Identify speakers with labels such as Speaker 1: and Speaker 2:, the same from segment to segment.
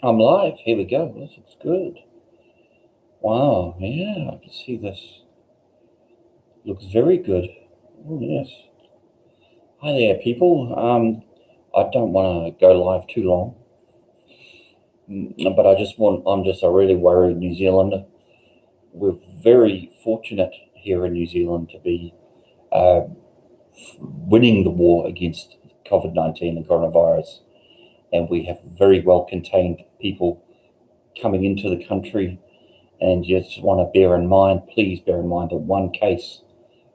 Speaker 1: I'm live. Here we go. This looks good. Wow. Yeah, I can see this. Looks very good. Oh, yes. Hi there, people. I don't want to go live too long, but I'm just a really worried New Zealander. We're very fortunate here in New Zealand to be uh, winning the war against COVID-19 and coronavirus, and we have very well contained people coming into the country. And you just want to please bear in mind that one case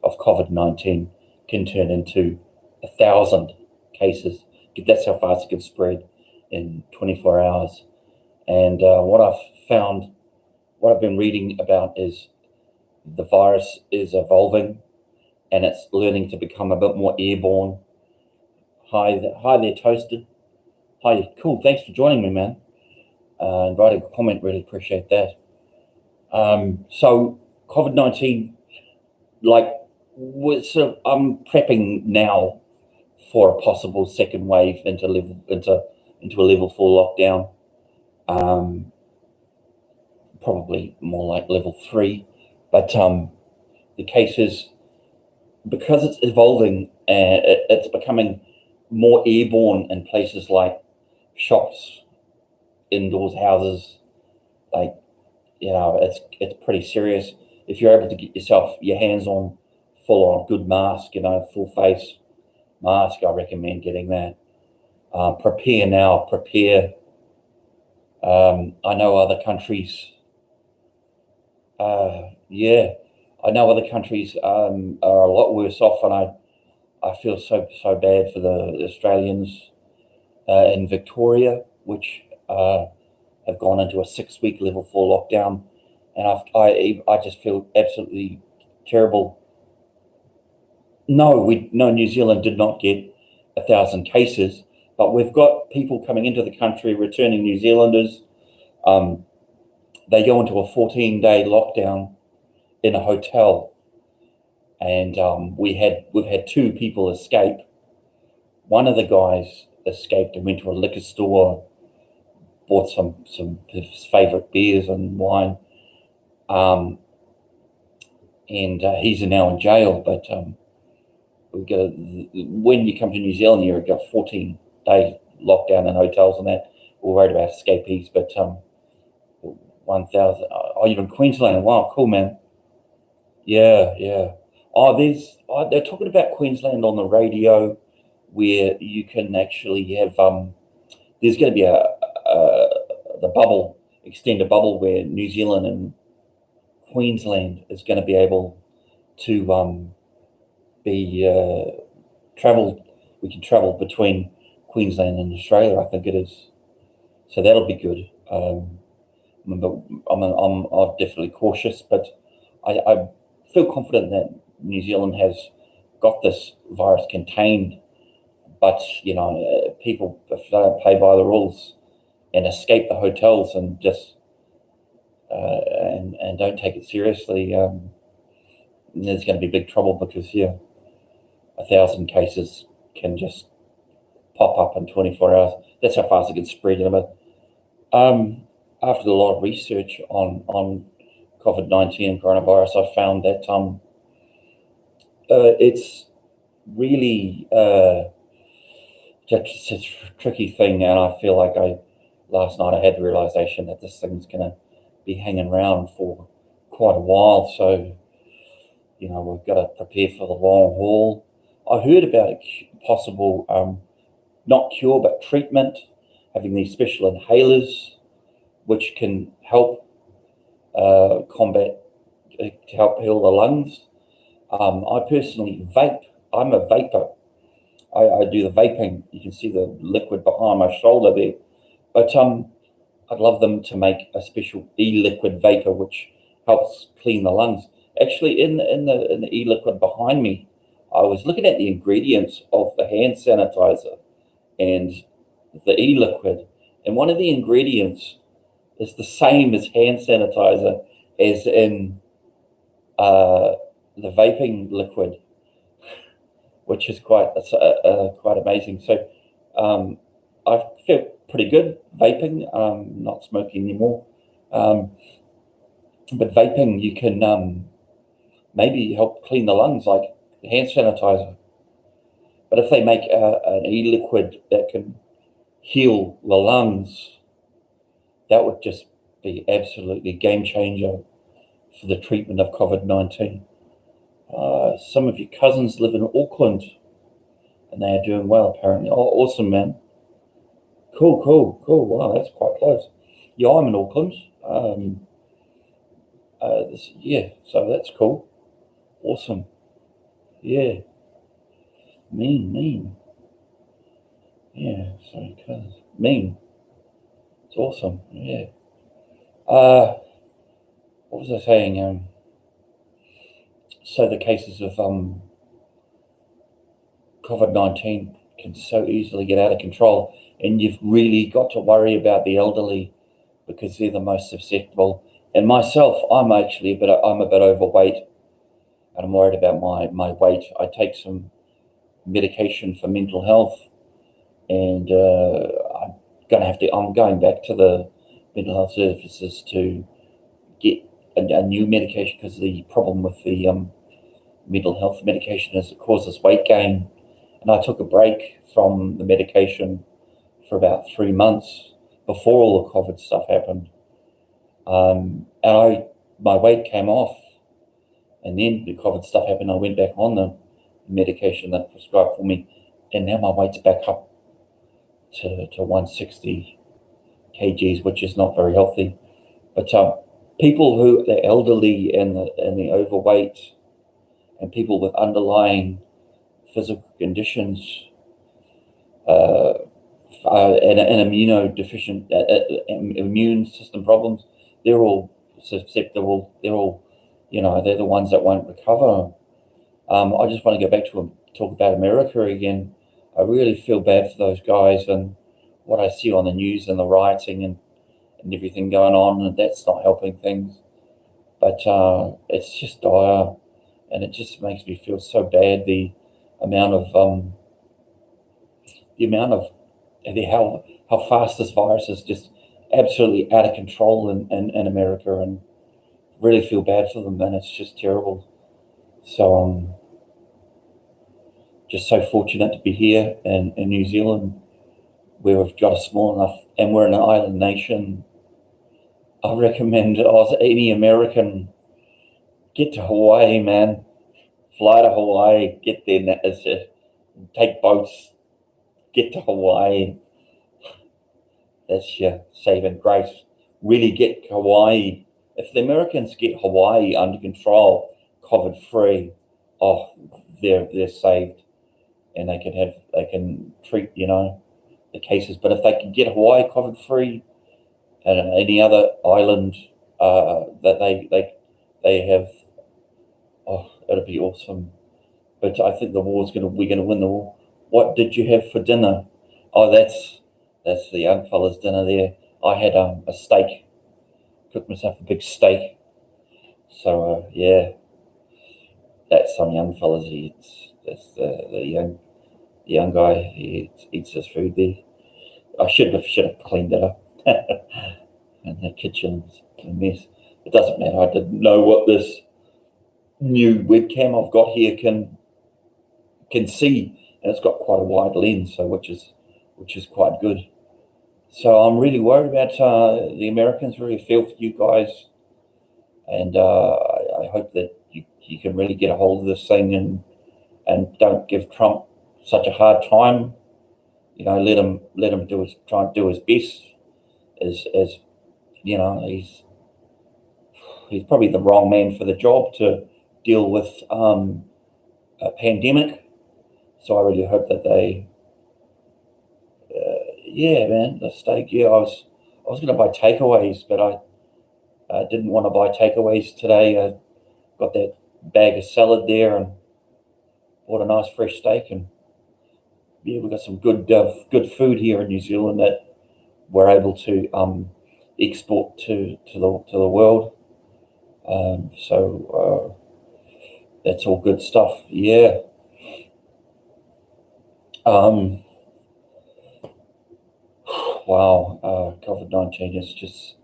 Speaker 1: of COVID-19 can turn into 1,000 cases. That's how fast it can spread in 24 hours. And what I've been reading about is the virus is evolving and it's learning to become a bit more airborne. Hi there, Toasted. Hi, cool. Thanks for joining me, man. And writing a comment, really appreciate that. So COVID-19, I'm prepping now for a possible second wave into a level 4 lockdown. Probably more like level 3, but the cases, because it's evolving, it's becoming more airborne in places like shops, indoors houses. Like, it's pretty serious. If you're able to get your hands on full on good mask, full face mask, I recommend getting that. Prepare now. Prepare. I know other countries. I know other countries are a lot worse off, and I feel so bad for the Australians in Victoria, which have gone into a 6-week level 4 lockdown, and I just feel absolutely terrible. No, New Zealand did not get 1,000 cases, but we've got people coming into the country, returning New Zealanders. They go into a 14-day lockdown in a hotel, and we've had 2 people escape. One of the guys escaped and went to a liquor store, bought some his favorite beers and wine, and he's now in jail. But when you come to New Zealand, you've got 14-day lockdown in hotels and that. We're worried about escapees, but 1,000. Oh, you're in Queensland. Wow, cool, man. Yeah. Oh, they're talking about Queensland on the radio, where you can actually have there's going to be extend a bubble where New Zealand and Queensland is going to be able to be traveled. We can travel between Queensland and Australia, I think it is. So that'll be good. But I'm definitely cautious, but I feel confident that New Zealand has got this virus contained. But people, if they don't play by the rules and escape the hotels and just and don't take it seriously, there's going to be big trouble, because 1,000 cases can just pop up in 24 hours. That's how fast it can spread. But after a lot of research on COVID-19 and coronavirus, I found that it's really just a tricky thing, and I feel like last night I had the realization that this thing's going to be hanging around for quite a while. So we've got to prepare for the long haul. I heard about a possible not cure but treatment, having these special inhalers which can help to help heal the lungs. I personally vape. I'm a vapor. I do the vaping. You can see the liquid behind my shoulder there. But I'd love them to make a special e-liquid vapor which helps clean the lungs. Actually, in the e-liquid behind me, I was looking at the ingredients of the hand sanitizer and the e-liquid, and one of the ingredients is the same as hand sanitizer as in the vaping liquid, which is quite amazing. So I feel pretty good vaping. Not smoking anymore. But vaping, you can maybe help clean the lungs like hand sanitizer. But if they make an e-liquid that can heal the lungs, that would just be absolutely game changer for the treatment of COVID-19. Some of your cousins live in Auckland and they are doing well apparently. Oh, awesome, man. Cool. Wow, that's quite close. Yeah, I'm in Auckland. So that's cool. Awesome. Yeah. Mean. Yeah, so mean. It's awesome. Yeah. What was I saying? So the cases of COVID-19 can so easily get out of control, and you've really got to worry about the elderly because they're the most susceptible. And myself, I'm a bit overweight, and I'm worried about my weight. I take some medication for mental health, and I'm going back to the mental health services to get a new medication because the problem with the mental health medication is it causes weight gain. And I took a break from the medication for about 3 months before all the COVID stuff happened. And my weight came off, and then the COVID stuff happened. I went back on the medication that prescribed for me, and now my weight's back up to 160 kgs, which is not very healthy. But people who the elderly and the overweight and people with underlying physical conditions and immunodeficient immune system problems, they're all susceptible. They're the ones that won't recover. I just want to go back to talk about America again. I really feel bad for those guys and what I see on the news and the rioting and everything going on, and that's not helping things. But it's just dire, and it just makes me feel so bad. The amount of how fast this virus is just absolutely out of control in America, and really feel bad for them, and it's just terrible. So just so fortunate to be here in New Zealand, where we've got a small enough, and we're an island nation. I recommend any American get to Hawaii, man. Fly to Hawaii, get there, take boats, get to Hawaii. That's your saving grace. Really get Hawaii. If the Americans get Hawaii under control, COVID-free, they're saved, and they can treat the cases. But if they can get Hawaii COVID-free and any other island that they have, it'll be awesome. But I think we're gonna win the war. What did you have for dinner? Oh, that's the young fella's dinner there. I had a steak. Cooked myself a big steak. So yeah, that's some young fellas he eats. That's the young guy. He eats his food there. I should have cleaned it up. And the kitchen's a mess. It doesn't matter. I didn't know what this new webcam I've got here can see, and it's got quite a wide lens, so which is quite good. So I'm really worried about the Americans. Really feel for you guys, and I hope that you can really get a hold of this thing and don't give Trump such a hard time. Let him try and do his best. As he's probably the wrong man for the job to deal with a pandemic. So I really hope that they, the steak. Yeah, I was going to buy takeaways, but I didn't want to buy takeaways today. I got that bag of salad there and bought a nice fresh steak, and yeah, we got some good food here in New Zealand that we're able to export to the world. So that's all good stuff. Yeah. Wow, COVID-19 is just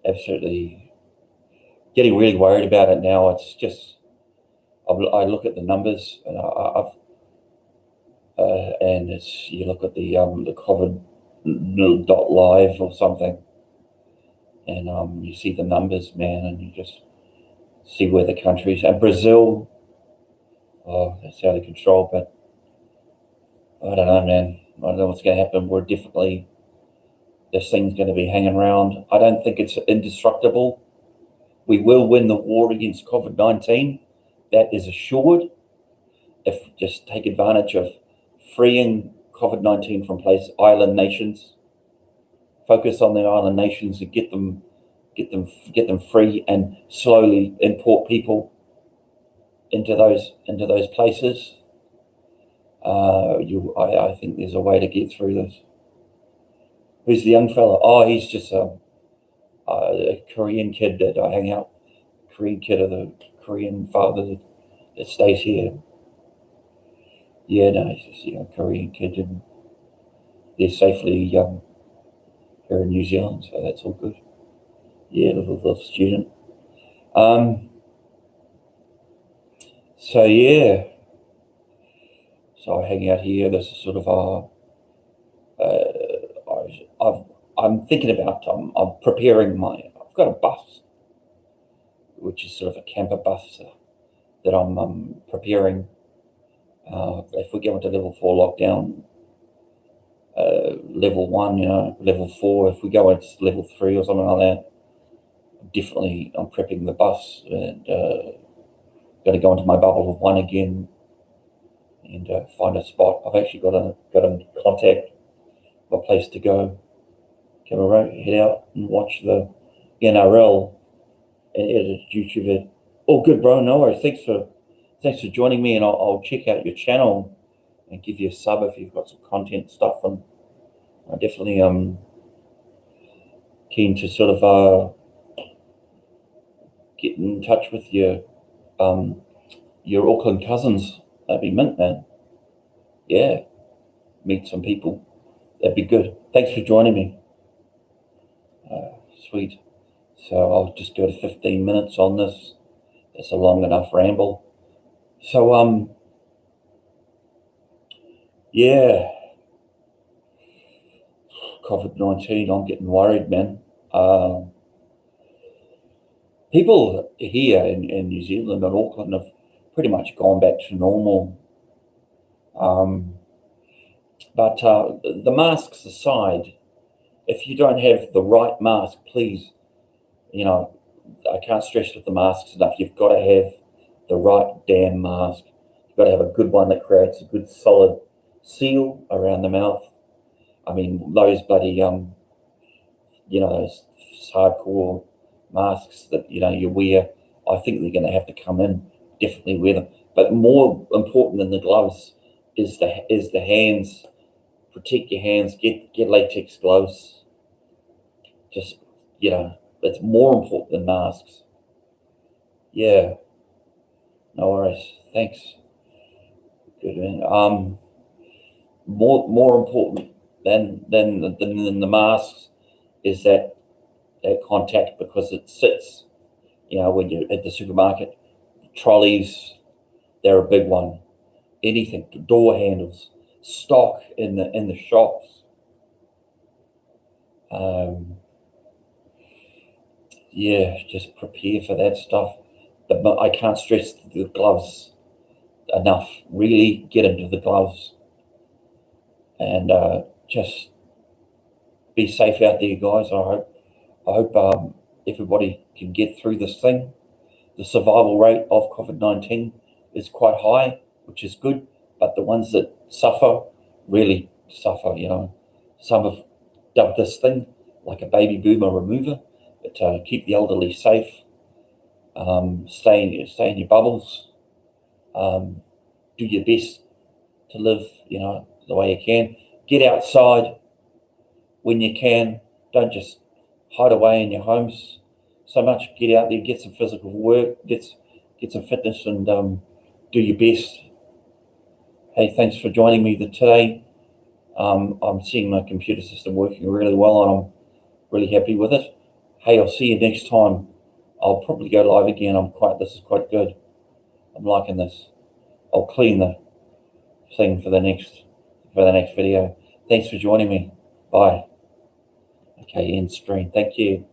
Speaker 1: absolutely getting really worried about it now. It's just, I look at the numbers, and and you look at the COVID.live or something, and you see the numbers, man, and you just see where the countries, and Brazil, oh, that's out of control. But I don't know, man. I don't know what's going to happen. This thing's going to be hanging around. I don't think it's indestructible. We will win the war against COVID-19. That is assured. If we just take advantage of freeing COVID-19 from island nations, focus on the island nations and get them free, and slowly import people into those places. I think there's a way to get through this. Who's the young fella? Oh, he's just a Korean kid that I hang out. Korean kid of the Korean father that stays here. Yeah, no, he's just a Korean kid, and they're safely here in New Zealand, so that's all good. Yeah, little student. So yeah, so I hang out here. This is sort of I'm thinking about I'm preparing I've got a bus, which is sort of a camper bus that I'm preparing. If we go into level 4 lockdown, level 1, level 4, if we go into level 3 or something like that, definitely I'm prepping the bus, and got to go into my bubble of 1 again and find a spot. I've actually got a contact, a place to go. Can we head out and watch the NRL and edit a YouTube vid? Oh, good, bro. No worries. Thanks for joining me, and I'll check out your channel and give you a sub if you've got some content stuff. And I definitely keen to sort of get in touch with your Auckland cousins. That'd be mint, man. Yeah, meet some people. That'd be good. Thanks for joining me. Sweet. So I'll just go to 15 minutes on this. That's a long enough ramble. So yeah, COVID-19. I'm getting worried, man. People here in New Zealand and Auckland have pretty much gone back to normal. But the masks aside, if you don't have the right mask, please, I can't stress with the masks enough. You've got to have the right damn mask. You've got to have a good one that creates a good solid seal around the mouth. I mean, those bloody, those hardcore masks that, you wear, I think they're going to have to come in, definitely wear them. But more important than the gloves is the hands. Protect your hands, get latex gloves. Just, it's more important than masks. Yeah, no worries. Thanks. Good, man. More important than the masks is that contact, because it sits, when you're at the supermarket, trolleys, they're a big one. Anything, door handles, stock in the shops. Yeah, just prepare for that stuff. But I can't stress the gloves enough. Really get into the gloves, and just be safe out there, guys. I hope everybody can get through this thing. The survival rate of COVID-19 is quite high, which is good, but the ones that suffer really suffer. Some have dubbed this thing like a baby boomer remover. But keep the elderly safe. Stay in your bubbles. Do your best to live, the way you can. Get outside when you can. Don't just hide away in your homes so much. Get out there, get some physical work, get some fitness, and do your best. Hey, thanks for joining me today. I'm seeing my computer system working really well, and I'm really happy with it. Hey, I'll see you next time. I'll probably go live again. This is quite good. I'm liking this. I'll clean the thing for the next video. Thanks for joining me. Bye. Okay, end screen. Thank you.